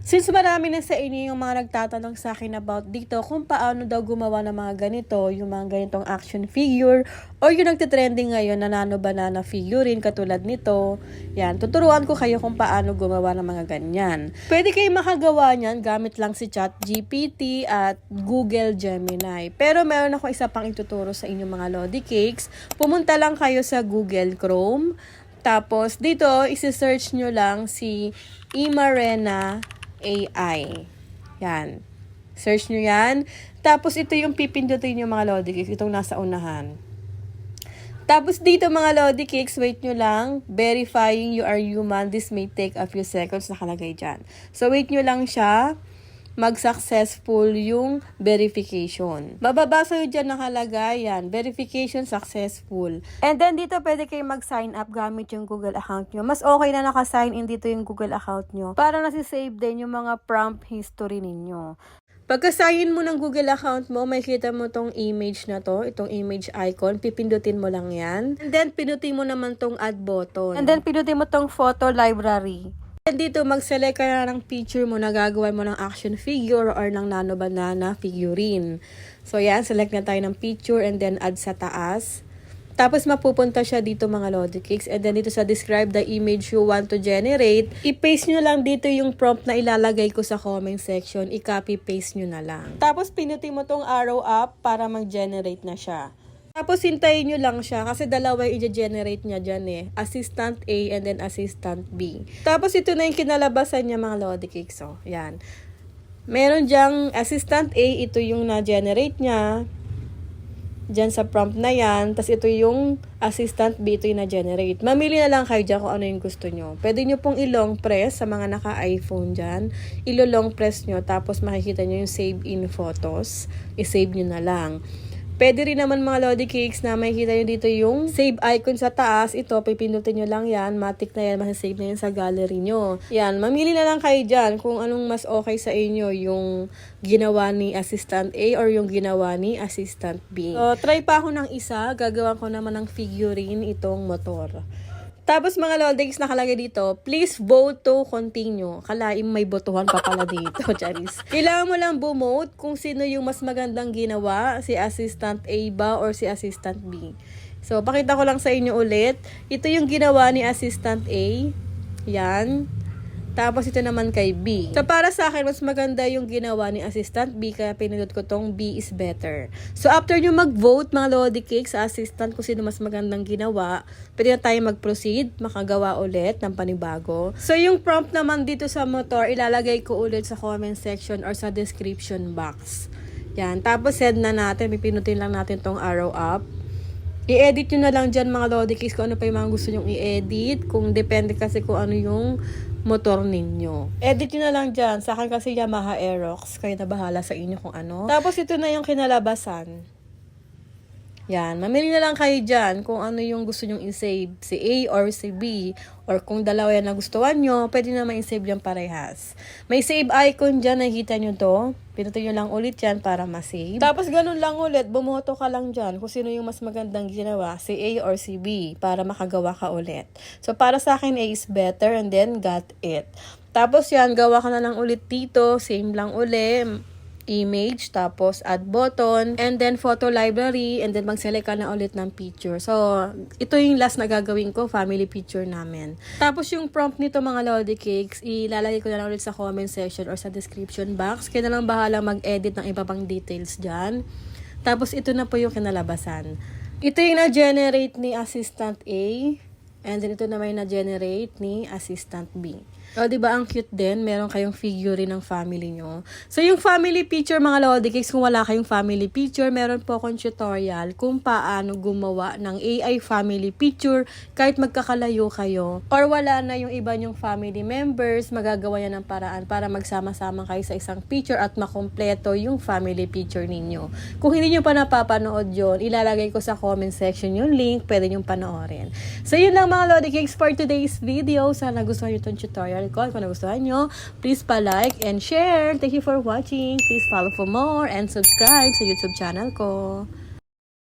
Since marami na sa inyo yung mga nagtatanong sa akin about dito kung paano daw gumawa ng mga ganito, yung mga ganitong action figure, or yung nagtitrending ngayon na nano banana figurine katulad nito, yan, tuturuan ko kayo kung paano gumawa ng mga ganyan. Pwede kayo makagawa niyan gamit lang si ChatGPT at Google Gemini. Pero meron ako isa pang ituturo sa inyong mga Lodi Cakes. Pumunta lang kayo sa Google Chrome. Tapos dito, isi-search nyo lang si Imarena AI. Yan. Search nyo yan. Tapos ito yung pipindutin yung mga Lodi Cakes. Itong nasa unahan. Tapos dito mga Lodi Cakes, wait nyo lang. Verifying you are human. This may take a few seconds. Nakalagay dyan. So wait nyo lang siya. Mag-successful yung verification. Bababasa yun dyan nakalagay yan. Verification successful. And then dito pwede kayo mag-sign up gamit yung Google account nyo. Mas okay na naka-sign in dito yung Google account nyo para nasi-save din yung mga prompt history ninyo. Pagka-sign mo ng Google account mo, may kita mo tong image na to, itong image icon, pipindutin mo lang yan. And then, pinutin mo naman tong add button. And then, pinutin mo tong photo library. And dito, mag-select ka na ng picture mo na gagawin mo ng action figure or ng nano banana figurine. So, yan, select na tayo ng picture and then add sa taas. Tapos, mapupunta siya dito mga Lodi Cakes. And then, dito sa describe the image you want to generate, i-paste nyo lang dito yung prompt na ilalagay ko sa comment section. I-copy-paste nyo na lang. Tapos, pinutin mo tong arrow up para mag-generate na siya. Tapos, hintayin nyo lang siya kasi dalawa yung i-generate niya dyan eh. Assistant A and then Assistant B. Tapos, ito na yung kinalabasan niya mga Lodi Cakes. So, yan. Meron dyang Assistant A, ito yung na-generate niya. Dyan sa prompt na yan. Tapos, ito yung Assistant B, ito yung na-generate. Mamili na lang kayo dyan kung ano yung gusto nyo. Pwede nyo pong i-long press sa mga naka-iPhone dyan. Ilo-long press nyo. Tapos, makikita nyo yung save in photos. I-save nyo na lang. Pwede rin naman mga Lodi Cakes na makikita nyo dito yung save icon sa taas. Ito, pipindutin nyo lang yan. Matik na yan, masasave na yan sa gallery nyo. Yan, mamili na lang kayo dyan kung anong mas okay sa inyo. Yung ginawa ni Assistant A or yung ginawa ni Assistant B. So, try pa ako ng isa. Gagawa ko naman ng figurine itong motor. Tapos mga Lodi Cakes nakalagay dito, please vote to continue. Kalaim may botohan pa pala dito, Charis. Kailangan mo lang bumote kung sino yung mas magandang ginawa, si Assistant A ba or si Assistant B. So, pakita ko lang sa inyo ulit. Ito yung ginawa ni Assistant A. Yan. Tapos ito naman kay B. So para sa akin, mas maganda yung ginawa ni Assistant B, kaya pinindot ko tong B is better. So after nyo mag-vote mga Lodi Cakes sa Assistant kung sino mas magandang ginawa, pwede na tayo mag-proceed, makagawa ulit ng panibago. So yung prompt naman dito sa motor, ilalagay ko ulit sa comment section or sa description box. Yan. Tapos send na natin, pipinutin lang natin tong arrow up. I-edit nyo na lang dyan mga Lodi Cakes kung ano pa yung mga gusto nyong i-edit. Kung depende kasi kung ano yung motor ninyo. Edit nyo na lang dyan. Sa akin kasi Yamaha Aerox. Kayo na bahala sa inyo kung ano. Tapos ito na yung kinalabasan. Yan. Mamili na lang kayo dyan kung ano yung gusto nyong i-save. Si A or si B. Or kung dalawa yan na gustuhan nyo, pwede naman i-save yan parehas. May save icon dyan. Nakikita nyo to. Pinutin nyo lang ulit yan para ma-save. Tapos ganun lang ulit. Bumoto ka lang dyan kung sino yung mas magandang ginawa. Si A or si B. Para makagawa ka ulit. So para sa akin, A is better and then got it. Tapos yan, gawa ka na lang ulit dito. Same lang ulit. Image, tapos add button, and then photo library, and then mag-select ka na ulit ng picture. So, ito yung last na gagawin ko, family picture namin. Tapos yung prompt nito mga Lodi Cakes, ilalagay ko na lang ulit sa comment section or sa description box. Kaya na lang bahala mag-edit ng iba pang details dyan. Tapos ito na po yung kinalabasan. Ito yung na-generate ni Assistant A, and then ito naman yung na-generate ni Assistant B. O, diba ang cute din? Meron kayong figurine ng family nyo. So, yung family picture, mga Lodi Cakes, kung wala kayong family picture, meron po akong tutorial kung paano gumawa ng AI family picture kahit magkakalayo kayo. Or wala na yung iba nyong family members, magagawa yan ng paraan para magsama-sama kayo sa isang picture at makompleto yung family picture ninyo. Kung hindi nyo pa napapanood yun, ilalagay ko sa comment section yung link, pwede nyong panoorin. So, yun lang mga Lodi Cakes for today's video. Sana gusto nyo itong tutorial ko. Kung nagustuhan nyo, please pa-like and share. Thank you for watching. Please follow for more and subscribe sa YouTube channel ko.